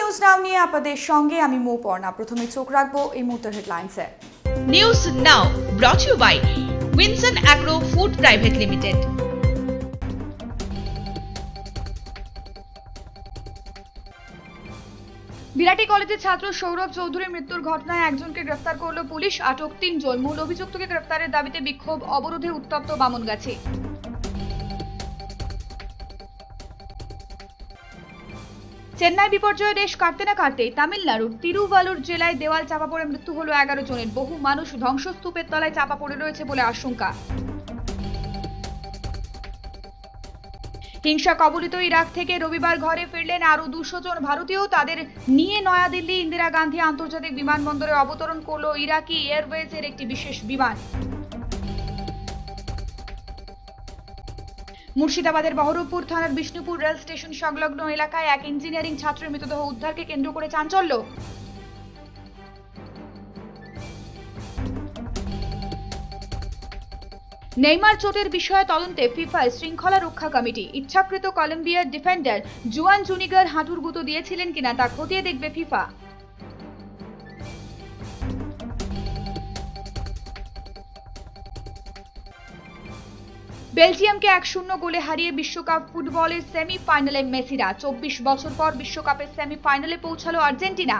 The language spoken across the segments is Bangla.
নিউজ নাও নিয়ে আপনাদের সঙ্গে আমি মৌপর্ণা। প্রথমে চোখ রাখবো এই মুহূর্তের হেডলাইন্সে। News now brought you by Winson agro food private limited. বিরাটি কলেজের ছাত্র সৌরভ চৌধুরীর মৃত্যুর ঘটনায় একজনকে গ্রেফতার করল পুলিশ। আটক 3 জন। মূল অভিযুক্তকে গ্রেফতারের দাবিতে বিক্ষোভ, অবরোধে উত্তপ্ত বামনগাছি। চেন্নাই বিপর্যয়ের রেশ কাটতে না কাটতেই তামিলনাড়ুর তিরুভালুর জেলায় দেওয়াল চাপা পড়ে মৃত্যু হলো 11 জনের। বহু মানুষ ধ্বংসস্তূপের তলায় চাপা পড়ে রয়েছে বলে আশঙ্কা। হিংসা কবলিত ইরাক থেকে রবিবার ঘরে ফিরলেন আরো 200 জন ভারতীয়। তাদের নিয়ে নয়াদিল্লি ইন্দিরা গান্ধী আন্তর্জাতিক বিমানবন্দরে অবতরণ করল ইরাকি এয়ারওয়েজের একটি বিশেষ বিমান। মুর্শিদাবাদের বহরমপুর থানার বিষ্ণুপুর রেল স্টেশন সংলগ্ন এলাকায় এক ইঞ্জিনিয়ারিং ছাত্রের মৃতদেহ উদ্ধারকে কেন্দ্র করে চাঞ্চল্য। নেইমার চোটের বিষয়ে তদন্তে ফিফার শৃঙ্খলা রক্ষা কমিটি। ইচ্ছাকৃত কলম্বিয়ার ডিফেন্ডার জুয়ান জুনিগার হাঁটুর গুঁতো দিয়েছিলেন কিনা তা খতিয়ে দেখবে ফিফা। বেলজিয়ামকে 1-0 গোলে হারিয়ে বিশ্বকাপ ফুটবলের সেমিফাইনালে মেসিরা। 24 বছর পর বিশ্বকাপের সেমিফাইনালে পৌঁছালো আর্জেন্টিনা।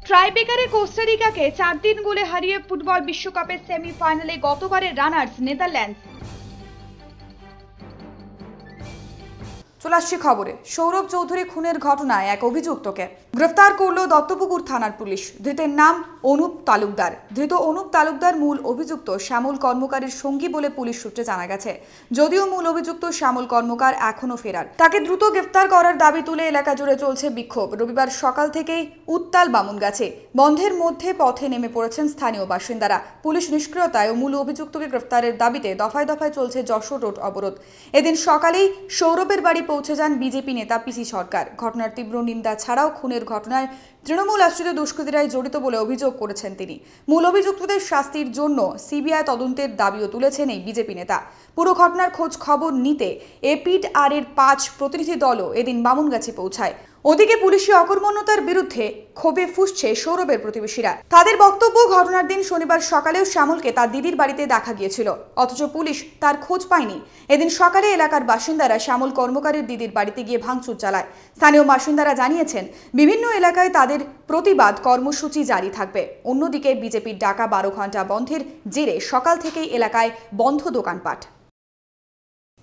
ট্রাইবেকারে কোস্টারিকাকে 4-3 গোলে হারিয়ে ফুটবল বিশ্বকাপের সেমিফাইনালে গতবারের রানার্স নেদারল্যান্ডস। চলে আসছে খবরে। সৌরভ চৌধুরী খুনের ঘটনায় এক অভিযুক্তকে গ্রেফতার করল দত্তপুকুর থানার পুলিশ। ধৃতের নাম অনুপ তালুকদার। ধৃত অনুপ তালুকদার মূল অভিযুক্ত শ্যামল কর্মকারের সঙ্গী বলে পুলিশ সূত্রে জানা গেছে। যদিও মূল অভিযুক্ত শ্যামল কর্মকার এখনো ফেরার। তাকে দ্রুত গ্রেফতার করার দাবি তুলে এলাকা জুড়ে চলছে বিক্ষোভ। রবিবার সকাল থেকেই উত্তাল বামনগাছে। বন্ধের মধ্যে পথে নেমে পড়েছেন স্থানীয় বাসিন্দারা। পুলিশ নিষ্ক্রিয়তায় ও মূল অভিযুক্তকে গ্রেফতারের দাবিতে দফায় দফায় চলছে যশোর রোড অবরোধ। এদিন সকালেই সৌরভের বাড়ি পৌঁছে যান বিজেপি নেতা পিসি সরকার। ঘটনার তীব্র নিন্দা ছাড়াও খুনের ঘটনায় তৃণমূল আশ্রিত দুষ্কৃতীরাই জড়িত বলে অভিযোগ করেছেন তিনি। মূল অভিযুক্তদের শাস্তির জন্য সিবিআই তদন্তের দাবিও তুলেছেন এই বিজেপি নেতা। পুরো ঘটনার খোঁজ খবর নিতে এপিড-আর এর 5 প্রতিনিধি দলও এদিন বামনগাছি পৌঁছায়। ওদিকে পুলিশি অকর্মণ্যতার বিরুদ্ধে ক্ষোভে ফুঁসছে সৌরভের প্রতিবেশীরা। তাদের বক্তব্য, ঘটনার দিন শনিবার সকালেও শ্যামলকে তার দিদির বাড়িতে দেখা গিয়েছিল, অথচ পুলিশ তার খোঁজ পায়নি। এদিন সকালে এলাকার বাসিন্দারা শ্যামল কর্মকারের দিদির বাড়িতে গিয়ে ভাঙচুর চালায়। স্থানীয় বাসিন্দারা জানিয়েছেন বিভিন্ন এলাকায় তাদের প্রতিবাদ কর্মসূচি জারি থাকবে। অন্যদিকে বিজেপির ডাকা 12 ঘন্টা বন্ধের জেরে সকাল থেকেই এলাকায় বন্ধ দোকানপাট।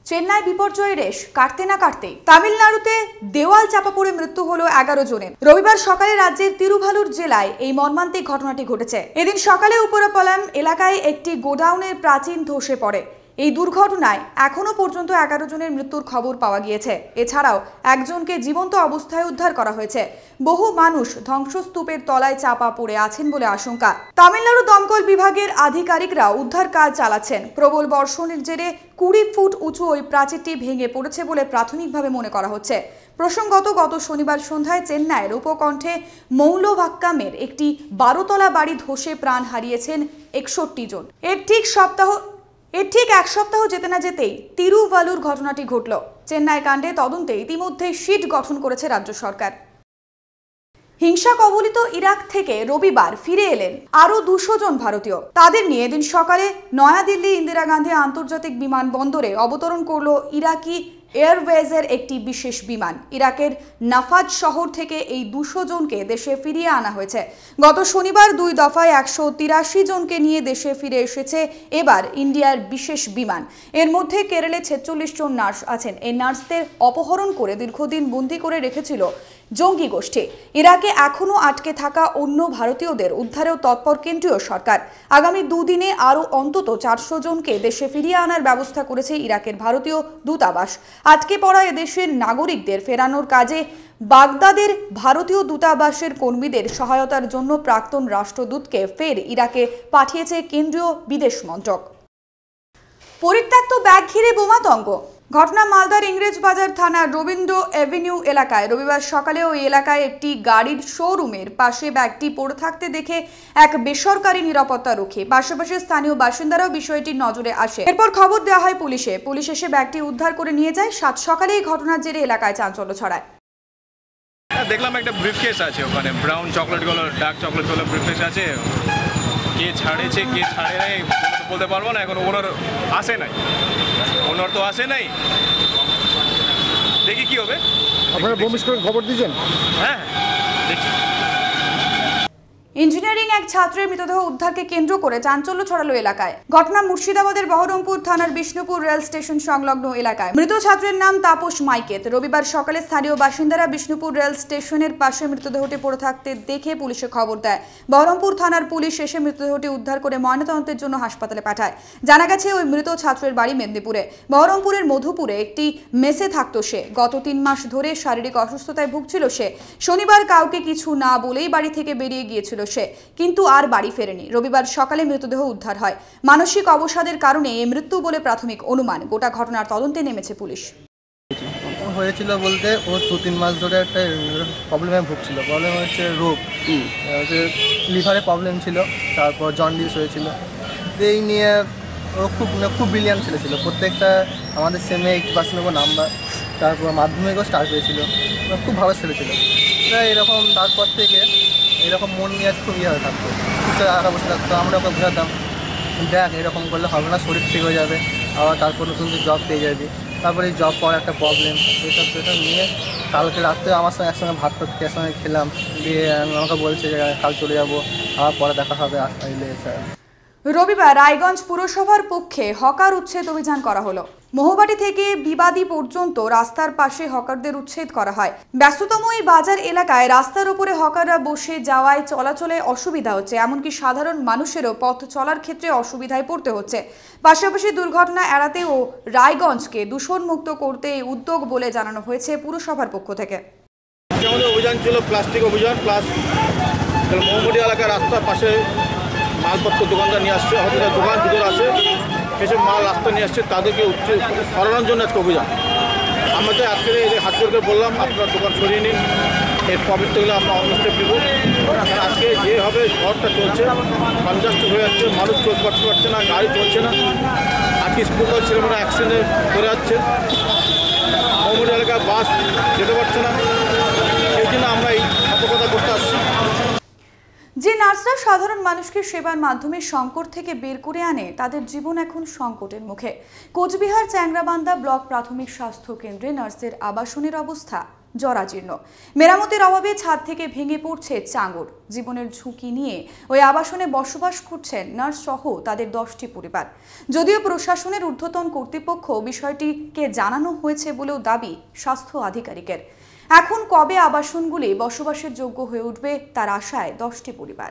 চেন্নাই বিপর্যয়ের রেশ কাটতে না কাটতেই তামিলনাড়ুতে দেওয়াল চাপা পড়ে মৃত্যু হলো 11 জনের। রবিবার সকালে রাজ্যের তিরুভালুর জেলায় এই মর্মান্তিক ঘটনাটি ঘটেছে। এদিন সকালে উপরাপালাম এলাকায় একটি গোডাউনের প্রাচীর ধসে পড়ে। এই দুর্ঘটনায় এখনো পর্যন্ত 11 জনের মৃত্যুর খবর পাওয়া গিয়েছে। এছাড়াও একজনকে জীবন্ত অবস্থায় উদ্ধার করা হয়েছে। বহু মানুষ ধ্বংসস্তূপের তলায় চাপা পড়ে আছেন বলে আশঙ্কা। তামিলনাড়ু দমকল বিভাগের আধিকারিকরা উদ্ধার কাজ চালাচ্ছেন। প্রবল বর্ষণের জেরে 20 ফুট উঁচু ওই প্রাচীরটি ভেঙে পড়েছে বলে প্রাথমিকভাবে মনে করা হচ্ছে। প্রসঙ্গত, গত শনিবার সন্ধ্যায় চেন্নাইয়ের উপকণ্ঠে মৌলভাক্কামের একটি 12 তলা বাড়ি ধসে প্রাণ হারিয়েছেন 61 জন। এর ঠিক এক সপ্তাহ যেতে না যেতেই তিরুভালুর ঘটনাটি ঘটল। চেন্নাই কাণ্ডে তদন্তে ইতিমধ্যে সিট গঠন করেছে রাজ্য সরকার। হিংসা কবলিত ইরাক থেকে রবিবার ফিরে এলেন আরো 200 জন ভারতীয়। তাদের নিয়ে এদিন সকালে নয়াদিল্লি ইন্দিরা গান্ধী আন্তর্জাতিক বিমানবন্দরে অবতরণ করল ইরাকি এয়ারওয়েজের একটি বিশেষ বিমান। ইরাকের নাফাজ শহর থেকে এই 200 জনকে দেশে ফিরিয়ে আনা হয়েছে। গত শনিবার 2 দফায় 183 জনকে নিয়ে দেশে ফিরে এসেছে এবার ইন্ডিয়ার বিশেষ বিমান। এর মধ্যে কেরলে 46 জন নার্স আছেন। এই নার্সদের অপহরণ করে দীর্ঘদিন বন্দী করে রেখেছিল জঙ্গি গোষ্ঠী। ইরাকে এখনো আটকে থাকা অন্য ভারতীয়দের উদ্ধারেও তৎপর কেন্দ্রীয় সরকার। আগামী 2 দিনে আরও অন্তত 400 জনকে দেশে ফিরিয়ে আনার ব্যবস্থা করেছে ইরাকের ভারতীয় দূতাবাস। আটকে পড়া এদেশের নাগরিকদের ফেরানোর কাজে বাগদাদের ভারতীয় দূতাবাসের কর্মীদের সহায়তার জন্য প্রাক্তন রাষ্ট্রদূতকে ফের ইরাকে পাঠিয়েছে কেন্দ্রীয় বিদেশ মন্ত্রক। পরিত্যক্ত ব্যাগ ঘিরে বোমাতঙ্গ। ঘটনা মালদার ইংরেজ বাজার থানার রবীন্দ্র এভিনিউ এলাকায় রবিবার সকালে ওই এলাকায় একটি গাড়ির শোরুমের পাশে ব্যাগটি পড়ে থাকতে দেখে এক বেসরকারি নিরাপত্তা রক্ষী পাশাপাশি স্থানীয় বাসিন্দারাও বিষয়টি নজরে আসে। এরপর খবর দেওয়া হয় পুলিশে। পুলিশ এসে ব্যাগটি উদ্ধার করে নিয়ে যায়। সাত সকালে এই ঘটনার জেরে এলাকায় চাঞ্চল্য ছড়ায়। দেখলাম একটা ব্রিফকেস আছে ওখানে, brown chocolate colour, dark chocolate colour briefcase আছে। কে ছাড়েছে কে ছাড়ে নাই বলতে পারবো না, এখন ওনার আসে নাই, ওনার তো আসে নাই, দেখি কি হবে। আপনারা বোম স্কোয়াডে খবর দিয়েছেন? হ্যাঁ দেখছি। ইঞ্জিনিয়ারিং এক ছাত্রের মৃতদেহ উদ্ধারকে কেন্দ্র করে চাঞ্চল্য ছড়ালো এলাকায়। ঘটনা মুর্শিদাবাদের বহরমপুর থানার বিষ্ণুপুর রেল স্টেশন সংলগ্ন এলাকায়। মৃত ছাত্রের নাম তাপস মাইকেত। রবিবার সকালে স্থানীয় বাসিন্দারা বিষ্ণুপুর রেল স্টেশনের পাশে মৃতদেহটি পড়ে থাকতে দেখে পুলিশে খবর দেয়। বহরমপুর থানার পুলিশ এসে মৃতদেহটি উদ্ধার করে ময়নাতদন্তের জন্য হাসপাতালে পাঠায়। জানা গেছে ওই মৃত ছাত্রের বাড়ি মেদিনীপুরে। বহরমপুরের মধুপুরে একটি মেসে থাকতো সে। গত 3 মাস ধরে শারীরিক অসুস্থতায় ভুগছিল সে। শনিবার কাউকে কিছু না বলেই বাড়ি থেকে বেরিয়ে গিয়েছিল সে, কিন্তু আর বাড়ি ফেরেনি। রবিবার সকালে মৃতদেহ উদ্ধার হয়। মানসিক অবসাদের কারণে এই মৃত্যু বলে প্রাথমিক অনুমান। গোটা ঘটনার তদন্তে নেমেছে পুলিশ। হয়েছিল বলতে ও 2-3 মাস ধরে একটা প্রবলেমে ভুগছিল। প্রবলেম হচ্ছে রোগ, লিভারে প্রবলেম ছিল, তারপর জন্ডিস হয়েছিল। এই নিয়ে ও খুব ব্রিলিয়ান্ট ছেলে ছিল। প্রত্যেকটা আমাদের সেমে 80% নাম্বার, তারপর মাধ্যমিকও স্টার্ট হয়েছিল। খুব ভালো ছেলে ছিল। এরকম তারপর থেকে এরকম মন নিয়ে খুব হয়ে থাকতো, টাকা বসে থাকতো। আমরা ওকে বোঝাতাম, দেখ এরকম করলে হবে না, শরীর ঠিক হয়ে যাবে, আবার তারপর নতুন জব পেয়ে যাবি। তারপরে এই জব পাওয়ার একটা প্রবলেম, সেসব নিয়ে কালকে রাত্রে আমার সঙ্গে একসঙ্গে ভাত একসঙ্গে খেলাম। দিয়ে আমাকে বলছে যে কাল চলে যাবো, আবার পরে দেখা হবে আসলে। রবিবার রায়গঞ্জ পুরসভার পক্ষে হকার উচ্ছেদ অভিযান করা হলো। মোহবাটি থেকে বিবাদী পর্যন্ত রাস্তার পাশে হকারদের উচ্ছেদ করা হয়। ব্যস্ততম এই বাজার এলাকায় রাস্তার উপরে হকাররা বসে যাওয়ায় চলাচলে অসুবিধা হচ্ছে, এমনকি সাধারণ মানুষেরও পথ চলার ক্ষেত্রে অসুবিধায় পড়তে হচ্ছে। পাশাপাশি দুর্ঘটনা এড়াতে ও রায়গঞ্জকে দূষণমুক্ত করতে এই উদ্যোগ বলে জানানো হয়েছে পুরসভার পক্ষ থেকে। আমাদের অভিযান ছিল প্লাস্টিক অভিযান, প্লাস মোহাম্মদী এলাকার রাস্তার পাশে মালপত্র দোকানদার নিয়ে আসছে, হয়তো দোকান ভিতরে আসে, সেসব মাল রাস্তা নিয়ে আসছে, তাদেরকে সরানোর জন্য আজকে অভিযান। আমাদের আজকে হাত করে বললাম আপনার দোকান সরিয়ে নিন, এর প্রবৃত্তিগুলো আমরা অন্য স্টেপ নেব। আজকে যেভাবে শহরটা চলছে, কনজাস্টেড হয়ে যাচ্ছে, মানুষ চলতে পারছে না, গাড়ি চলছে না। আজকে স্কুল কলেজ ছেলেমেয়েরা অ্যাক্সিডেন্টে করে যাচ্ছে, মোহাম্মদী এলাকায় বাস যেতে পারছে না। এই জন্য আমরা এই সতর্কতা করতে আসছি। যে নার্সরা সাধারণ মানুষকে সেবার মাধ্যমে সংকট থেকে বের করে আনে, তাদের জীবন এখন সংকটের মুখে। কোচবিহার চ্যাংরাবান্ধা ব্লক প্রাথমিক স্বাস্থ্য কেন্দ্রে নার্সদের আবাসনের অবস্থা জরাজীর্ণ। মেরামতের অভাবে ছাদ থেকে ভেঙে পড়ছে চাঙর। জীবনের ঝুঁকি নিয়ে ওই আবাসনে বসবাস করছেন নার্স সহ তাদের 10টি পরিবার। যদিও প্রশাসনের ঊর্ধ্বতন কর্তৃপক্ষ বিষয়টিকে জানানো হয়েছে বলেও দাবি স্বাস্থ্য আধিকারিকের। এখন কবে আবাসনগুলি বসবাসের যোগ্য হয়ে উঠবে তার আশায় 10টি পরিবার।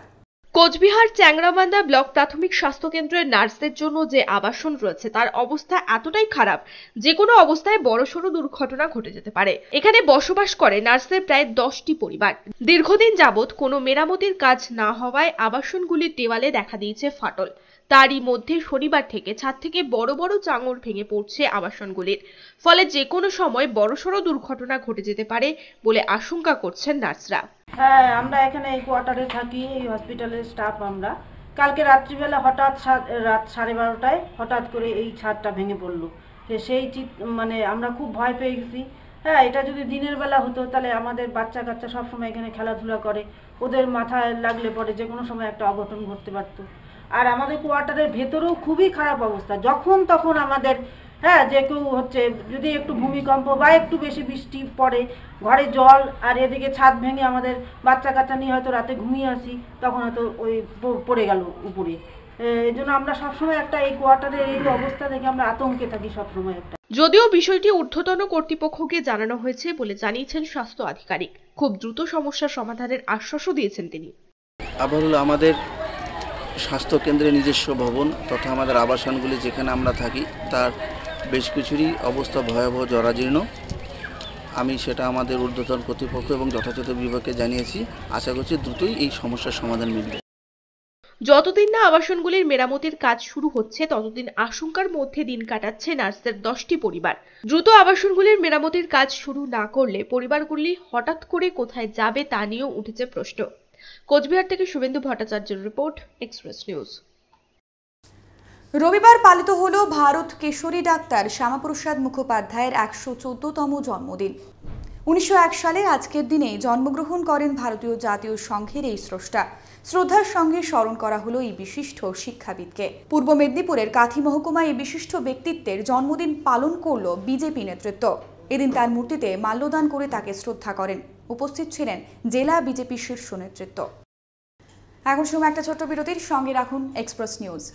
কোচবিহার চ্যাংরাবান্ধা ব্লক প্রাথমিক স্বাস্থ্য কেন্দ্রের নার্সদের জন্য যে আবাসন রয়েছে তার অবস্থা এতটাই খারাপ, যে কোনো অবস্থায় বড়সড় দুর্ঘটনা ঘটে যেতে পারে। এখানে বসবাস করে নার্সদের প্রায় 10টি পরিবার। দীর্ঘদিন যাবৎ কোনো মেরামতির কাজ না হওয়ায় আবাসনগুলির দেওয়ালে দেখা দিয়েছে ফাটল। তারই মধ্যে শনিবার থেকে ছাদ থেকে বড় বড় চাঙড় ভেঙে পড়ছে আবাসনগুলির। ফলে যে কোনো সময় বড়সড় দুর্ঘটনা ঘটে যেতে পারে বলে আশঙ্কা করছেন নার্সরা। হ্যাঁ, আমরা এখানে এই কোয়ার্টারে থাকি, এই হসপিটালের স্টাফ। আমরা কালকে রাত্রিবেলা হঠাৎ রাত 12:30টায় হঠাৎ করে এই ছাদটা ভেঙে পড়লো। সেই মানে আমরা খুব ভয় পেয়ে গেছি। হ্যাঁ, এটা যদি দিনের বেলা হতো তাহলে আমাদের বাচ্চা কাচ্চা সবসময় এখানে খেলাধুলা করে, ওদের মাথায় লাগলে পরে যে কোনো সময় একটা অঘটন ঘটতে পারতো। আর আমাদের কোয়ার্টারের ভেতরেও খুবই খারাপ অবস্থা। যখন তখন আমাদের যে কেউ যদি একটু ভূমিকম্প বা একটু বেশি বৃষ্টি পড়ে, ঘরে জল, আর এদিকে ছাদ ভেঙে আমাদের বাচ্চা কাচ্চা নিয়ে হয়তো রাতে ঘুমিয়ে আসি, তখন হয়তো ওই পড়ে গেল উপরে। এই জন্য আমরা সবসময় একটা এই কোয়ার্টারের এই অবস্থা দেখে আমরা আতঙ্কে থাকি সবসময় একটা। যদিও বিষয়টি ঊর্ধ্বতন কর্তৃপক্ষকে জানানো হয়েছে বলে জানিয়েছেন স্বাস্থ্য আধিকারিক। খুব দ্রুত সমস্যার সমাধানের আশ্বাসও দিয়েছেন তিনি। আবার হলো আমাদের স্বাস্থ্য কেন্দ্রে নিজস্ব ভবন তথা আমাদের আবাসনগুলি যেখানে আমরা থাকি তার বেশ কিছুরই অবস্থা ভয়াবহ, জরাজীর্ণ। আমি সেটা আমাদের ঊর্ধ্বতন কর্তৃপক্ষ এবং যথাযথ বিভাগকে জানিয়েছি। আশা করছি দ্রুতই এই সমস্যার সমাধান মিলবে। যতদিন না আবাসনগুলির মেরামতির কাজ শুরু হচ্ছে ততদিন আশঙ্কার মধ্যে দিন কাটাচ্ছে নার্সদের 10টি পরিবার। দ্রুত আবাসনগুলির মেরামতির কাজ শুরু না করলে পরিবারগুলি হঠাৎ করে কোথায় যাবে তা নিয়েও উঠেছে প্রশ্ন। কোচবিহার থেকে শুভেন্দু ভট্টাচার্যের রিপোর্ট, এক্সপ্রেস নিউজ। রবিবার পালিত হলো ভারত কেশরী ডাক্তার শ্যামাপ্রসাদ মুখোপাধ্যায়ের 114তম জন্মদিন। 1901 সালে আজকের দিনে জন্মগ্রহণ করেন ভারতীয় জাতীয় সংঘের এই স্রষ্টা। শ্রদ্ধার সঙ্গে স্মরণ করা হলো এই বিশিষ্ট শিক্ষাবিদকে। পূর্ব মেদিনীপুরের কাথি মহকুমায় এই বিশিষ্ট ব্যক্তিত্বের জন্মদিন পালন করল বিজেপি নেতৃত্ব। এদিন তার মূর্তিতে মাল্যদান করে তাকে শ্রদ্ধা করেন। উপস্থিত ছিলেন জেলা বিজেপি শীর্ষ নেতৃত্ব। এখন সময় একটা ছোট্ট বিরতির, সঙ্গে রাখুন এক্সপ্রেস নিউজ।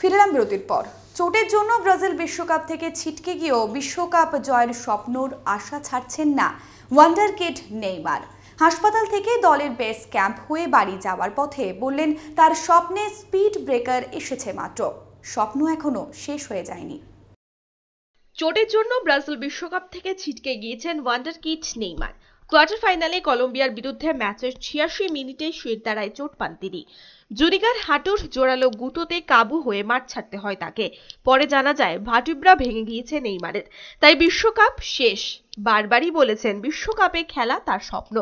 ফিরলাম বিরতির পর। চোটের জন্য ব্রাজিল বিশ্বকাপ থেকে ছিটকে গিয়েও বিশ্বকাপ জয়ের স্বপ্নর আশা ছাড়ছেন না ওয়ান্ডার কিড নেইমার। হাসপাতাল থেকে দলের বেস ক্যাম্প হয়ে বাড়ি যাওয়ার পথে বললেন তার স্বপ্নে স্পিড ব্রেকার এসেছে মাত্র, স্বপ্ন এখনো শেষ হয়ে যায়নি। চোটের জন্য ব্রাজিল বিশ্বকাপ থেকে ছিটকে গিয়েছেন ওয়ান্ডার কিড নেইমার। কোয়ার্টার ফাইনালে কলম্বিয়ার বিরুদ্ধে ম্যাচের 86 মিনিটে শিরদাঁড়ায় চোট পান তিনি। জুনিগার হাঁটুর জোরালো গুঁতোতে কাবু হয়ে মাঠ ছাড়তে হয় তাকে। পরে জানা যায় ভার্টিব্রা ভেঙে গিয়েছে নেইমারের, তাই বিশ্বকাপ শেষ। বারবারই বলেছেন বিশ্বকাপে খেলা তার স্বপ্ন।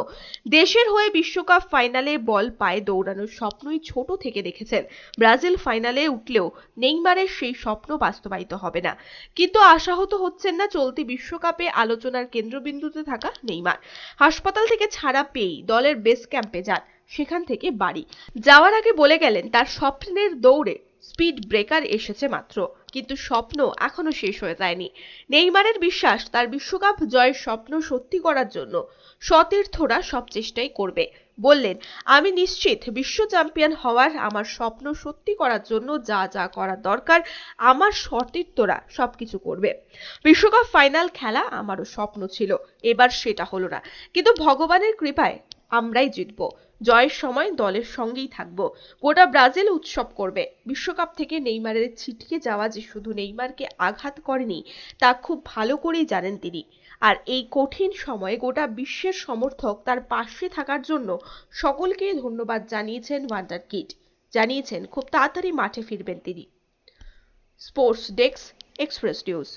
দেশের হয়ে বিশ্বকাপ ফাইনালে বল পায়ে দৌড়ানোর স্বপ্নই ছোট থেকে দেখেছেন। ব্রাজিল ফাইনালে উঠলেও নেইমারের সেই স্বপ্ন বাস্তবায়িত হবে না। কিন্তু আশাহত হচ্ছেন না চলতি বিশ্বকাপে আলোচনার কেন্দ্রবিন্দুতে থাকা নেইমার। হাসপাতাল থেকে ছাড়া পেয়েই দলের বেস ক্যাম্পে যান, সেখান থেকে বাড়ি যাওয়ার আগে বলে গেলেন তার স্বপ্নের দৌড়ে স্পিড ব্রেকার এসেছে মাত্র, কিন্তু স্বপ্ন এখনো শেষ হয়ে যায়নি। নেইমারের বিশ্বাস তার বিশ্বকাপ জয়ের স্বপ্ন সত্যি করার জন্য সতীর্থরা সব চেষ্টাই করবে। বললেন, আমি নিশ্চিত বিশ্ব চ্যাম্পিয়ন হওয়ার আমার স্বপ্ন সত্যি করার জন্য যা যা করা দরকার আমার সতীর্থরা সবকিছু করবে। বিশ্বকাপ ফাইনাল খেলা আমারও স্বপ্ন ছিল, এবার সেটা হলো না, কিন্তু ভগবানের কৃপায় আমরাই জিতবো। জয়ের সময় দলের সঙ্গেই থাকবো। গোটা ব্রাজিল উৎসব করবে। বিশ্বকাপ থেকে নেইমারের ছিটকে যাওয়া যে শুধু নেইমারকে আঘাত করেনি তা খুব ভালো করেই জানেন তিনি। আর এই কঠিন সময়ে গোটা বিশ্বের সমর্থক তার পাশে থাকার জন্য সকলকে ধন্যবাদ জানিয়েছেন ওয়ান্ডার কিড। জানিয়েছেন খুব তাড়াতাড়ি মাঠে ফিরবেন তিনি। Sports desk, express news.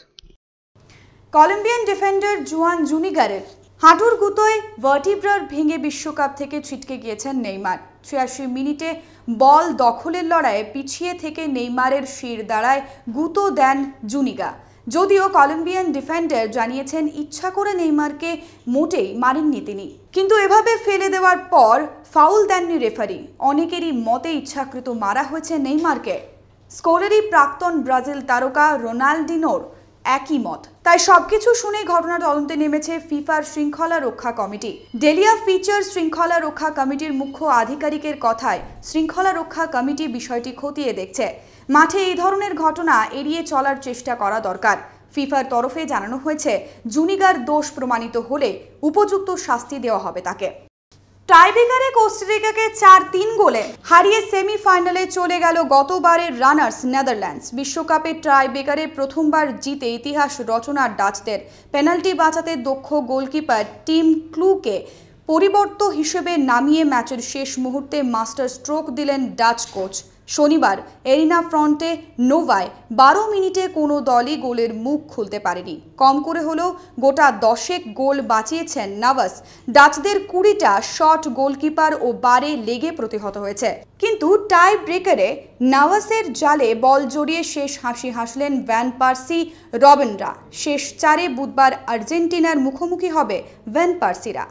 Colombian defender Juan জুনিগারের হাঁটুর গুঁতোয় ভার্টিব্রার ভেঙে বিশ্বকাপ থেকে ছিটকে গিয়েছেন নেইমার। 86 মিনিটে বল দখলের লড়াইয়ে পিছিয়ে থেকে নেইমারের শিরদাঁড়ায় গুঁতো দেন জুনিগা। যদিও কলম্বিয়ান ডিফেন্ডার জানিয়েছেন ইচ্ছা করে নেইমারকে মোটেই মারেননি তিনি, কিন্তু এভাবে ফেলে দেওয়ার পর ফাউল দেননি রেফারি। অনেকেরই মতে ইচ্ছাকৃত মারা হয়েছে নেইমারকে। স্কোলারি প্রাক্তন ব্রাজিল তারকা রোনাল্ডিনোর একই মত। তাই সবকিছু শুনে ঘটনা তদন্তে নেমেছে ফিফার শৃঙ্খলা রক্ষা কমিটি। ডেলিয়া ফিচার শৃঙ্খলা রক্ষা কমিটির মুখ্য আধিকারিকের কথায় শৃঙ্খলা রক্ষা কমিটি বিষয়টি খতিয়ে দেখছে। মাঠে এই ধরনের ঘটনা এড়িয়ে চলার চেষ্টা করা দরকার। ফিফার তরফে জানানো হয়েছে জুনিগার দোষ প্রমাণিত হলে উপযুক্ত শাস্তি দেওয়া হবে তাকে। টাইব্রেকারে কোস্টারিকাকে 4-3 গোলে হারিয়ে সেমিফাইনালে চলে গেল গতবারের রানার্স নেদারল্যান্ডস। বিশ্বকাপে টাইব্রেকারে প্রথমবার জিতে ইতিহাস রচনার ডাচদের। পেনাল্টি বাঁচাতে দক্ষ গোলকিপার টিম ক্লুকে পরিবর্তন হিসেবে নামিয়ে ম্যাচের শেষ মুহূর্তে মাস্টার স্ট্রোক দিলেন ডাচ কোচ। শনিবার এরিনা ফ্রন্টে নোভায় 12 মিনিটে কোনো দলই গোলের মুখ খুলতে পারেনি। কম করে হলেও গোটা 10 গোল বাঁচিয়েছেন নাভাস। ডাচদের 20টা শট গোলকিপার ও বারে লেগে প্রতিহত হয়েছে, কিন্তু টাই ব্রেকারে নাভাসের জালে বল জড়িয়ে শেষ হাসি হাসলেন ভ্যান পার্সি রবিনরা। শেষ 4-এ বুধবার আর্জেন্টিনার মুখোমুখি হবে ভ্যান পার্সিরা।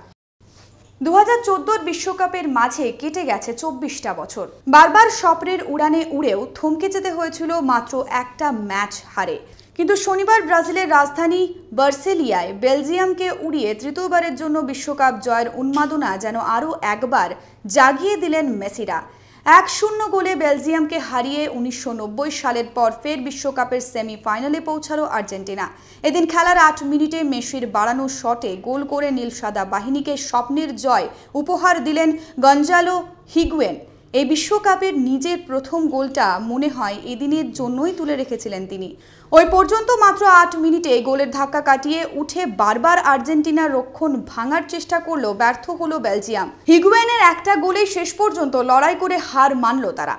2014 বিশ্বকাপের মাঝে কেটে গেছে 24টা বছর। বারবার স্বপ্নের উড়ানে উড়েও থমকে যেতে হয়েছিল মাত্র একটা ম্যাচ হারে। কিন্তু শনিবার ব্রাজিলের রাজধানী বার্সেলিয়ায় বেলজিয়ামকে উড়িয়ে তৃতীয়বারের জন্য বিশ্বকাপ জয়ের উন্মাদনা যেন আরও একবার জাগিয়ে দিলেন মেসিরা। 1-0 গোলে বেলজিয়ামকে হারিয়ে 1990 সালের পর ফের বিশ্বকাপের সেমিফাইনালে পৌঁছালো আর্জেন্টিনা। এদিন খেলার 8 মিনিটে মেসির বাড়ানো শটে গোল করে নীল সাদা বাহিনীকে স্বপ্নের জয় উপহার দিলেন গঞ্জালো হিগুয়েন। এই বিশ্বকাপের নিজের প্রথম গোলটা মনে হয় এদিনের জন্যই তুলে রেখেছিলেন তিনি। ওই পর্যন্ত মাত্র 8 মিনিটে গোলের ধাক্কা কাটিয়ে উঠে বারবার আর্জেন্টিনার রক্ষণ ভাঙার চেষ্টা করলেও ব্যর্থ হলো বেলজিয়াম। হিগুয়েনের একটা গোলেই শেষ পর্যন্ত লড়াই করে হার মানল তারা।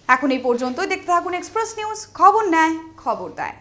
এখন এই পর্যন্তই। দেখতে থাকুন এক্সপ্রেস নিউজ, খবর নেয় খবর দেয়।